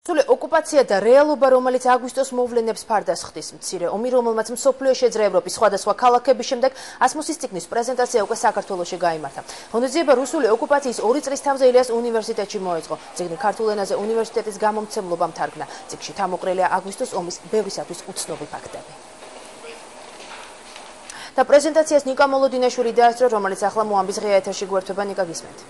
ოკუპაცია და რეალობა, რომელიც აგვისტოს მოვლენებს ფარდას ხდის. მცირე ომი, რომელმაც მსოფლიოში ეძრა ევროპის სხვადასხვა ქალაქების შემდეგ ასმუსის წიგნის პრეზენტაცია უკვე საქართველოში გაიმართა. ღონისძიება რუსული ოკუპაციის 2 წლის თავზე ილიას უნივერსიტეტში მოეწყო. წიგნი ქართულ ენაზე უნივერსიტეტის გამომცემლობამ თარგმნა. წიგნში თამოყრილია აგვისტოს ომის ბევრისათვის უცნობი ფაქტები. და პრეზენტაციას ნიკა მოლოდინაშვილი დაასწრო, რომელიც ახლა მოამბის ღია ეთერში გვერდება. ნიკა, გისმენთ.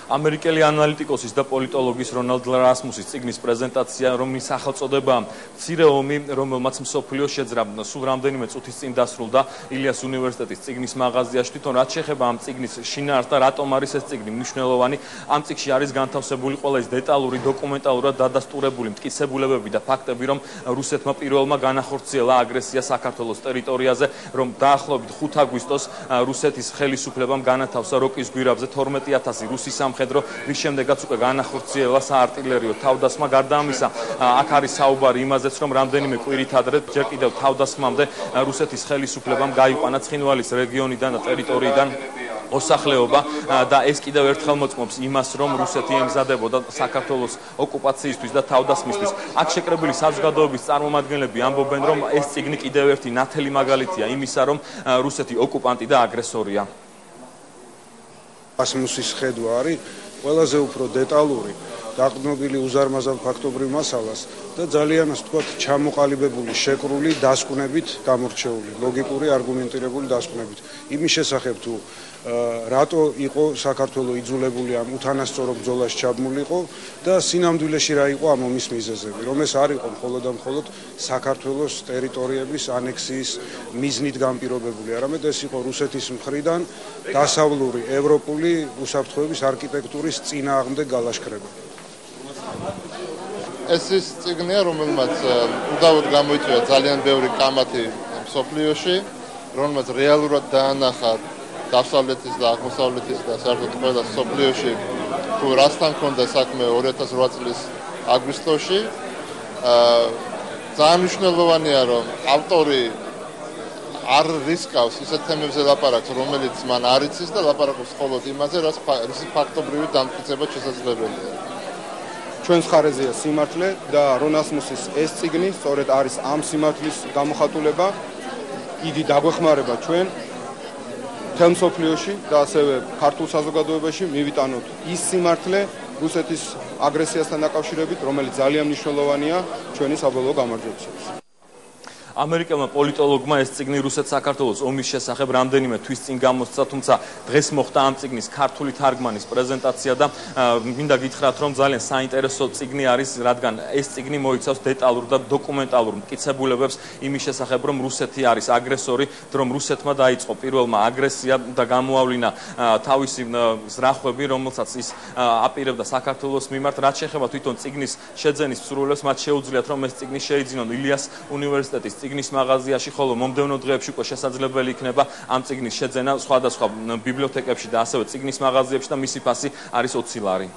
ამერიკელი ანალიტიკოსის და პოლიტოლოგის რონალდ რასმუსის წიგნის პრეზენტაცია, რომლის სახელწოდებაა მცირე ომი, რომელმაც მსოფლიოს შეძრა, სულ რამდენიმე წუთის წინ დასრულდა ილიას უნივერსიტეტის წიგნის მაღაზიაში. თვითონ რაც შეეხება ამ წიგნის შინაარსს და რატომ არის ეს წიგნი მნიშვნელოვანი, ამ წიგნში არის განთავსებული ყველა ის დეტალური, დოკუმენტალურად დადასტურებული მტკიცებულებები და ფაქტები, რომ რუსეთმა პირველმა განახორციელა აგრესია საქართველოს ტერიტორიაზე, რომ დაახლოებით 5 აგვისტოს რუსეთის ხელისუფლებამ განათავსა როკის გვირაბზე 12,000 რუსი სამხედრო, რის შემდეგაც უკვე განახორციელა საარტილერიო თავდასხმა. გარდა ამისა, აქ არის საუბარი იმაზეც, რომ რამდენიმე კვირით ადრე ჯერ კიდევ თავდასხმამდე რუსეთის ხელისუფლებამ გაიყვანა ცხინვალის რეგიონიდან და ტერიტორიიდან მოსახლეობა და ეს კიდევ ერთხელ მოწმობს იმას, რომ რუსეთი ემზადებოდა საქართველოს ოკუპაციისთვის და თავდასხმისთვის. აქ შეკრებილი საზოგადოების წარმომადგენლები ამბობენ, რომ ეს წიგნი კიდევ ერთი ნათელი მაგალითია იმისა, რომ რუსეთი ოკუპანტი და აგრესორია. ასმუსის ხედვა არის ყველაზე უფრო დეტალური, დაყრდნობილი უზარმაზარ ფაქტობრივ მასალას და ძალიან ასე ვთქვათ, ჩამოყალიბებული, შეკრული დასკვნებით გამორჩეული, ლოგიკური, არგუმენტირებული დასკვნებით. იმის შესახებ თუ რატო იყო საქართველოს იძულებული ამ უთანასწორო ბრძოლაში ჩაბმულიყო და სინამდვილეში რა იყო ამ ომის მიზეზები, რომ ეს არ იყო მხოლოდ და მხოლოდ საქართველოს ტერიტორიების ანექსიის მიზნით განპირობებული, არამედ ეს იყო რუსეთის მხრიდან დასავლური ევროპული უსაფრთხოების არქიტექტურის წინააღმდეგ გალაშქრება. ეს ის წიგნია, რომელმაც უდავოდ გამოიწვია ძალიან ბევრი კამათი მსოფლიოში, რომელმაც რეალურად დაანახა დასავლეთის და აღმოსავლეთის და საერთოდ ყველა მსოფლიოში თუ რასთან ჰქონდა საქმე 2008 წლის აგვისტოში. ძალიან მნიშვნელოვანია, რომ ავტორი არ რისკავს ისეთ თემებზე ლაპარაკს, რომელიც მან არ იცის და ლაპარაკობს მხოლოდ იმაზე, რის ფაქტობრივი დამტკიცება შესაძლებელია. ჩვენს ხარეზეა სიმართლე და რონასმუსის ეს წიგნი სწორედ არის ამ სიმართლის გამოხატულება. იგი დაგვეხმარება ჩვენ მთელ მსოფლიოში და ასევე ქართულ საზოგადოებაში მივიტანოთ ის სიმართლე რუსეთის აგრესიასთან დაკავშირებით, რომელიც ძალიან მნიშვნელოვანია ჩვენი საბოლოო გამარჯვებისთვის. ამერიკელმა პოლიტოლოგმა ეს წიგნი რუსეთ-საქართველოს ომის შესახებ რამდენიმე თვის წინ გამოსცა, თუმცა დღეს მოხდა ამ წიგნის ქართული თარგმანის პრეზენტაცია და მინდა გითხრათ, რომ ძალიან საინტერესო წიგნი არის, რადგან ეს წიგნი მოიცავს დეტალურ და დოკუმენტალურ მტკიცებულებებს იმის შესახებ, რომ რუსეთი არის აგრესორი, რომ რუსეთმა დაიწყო პირველმა აგრესია და გამოავლინა თავისი ზრახვები, რომელსაც ის აპირებდა საქართველოს მიმართ. რაც შეეხება თვითონ წიგნის შეძენის მსურველებს, მათ შეუძლიათ, რომ ეს წიგნი შეიძინონ ილიას უნივერსიტეტის წიგნის მაღაზიაში, ხოლო მომდევნო დღეებში უკვე შესაძლებელი იქნება ამ წიგნის შეძენა სხვადასხვა ბიბლიოთეკებში და ასევე წიგნის მაღაზიებში და მისი ფასი არის 20 ლარი.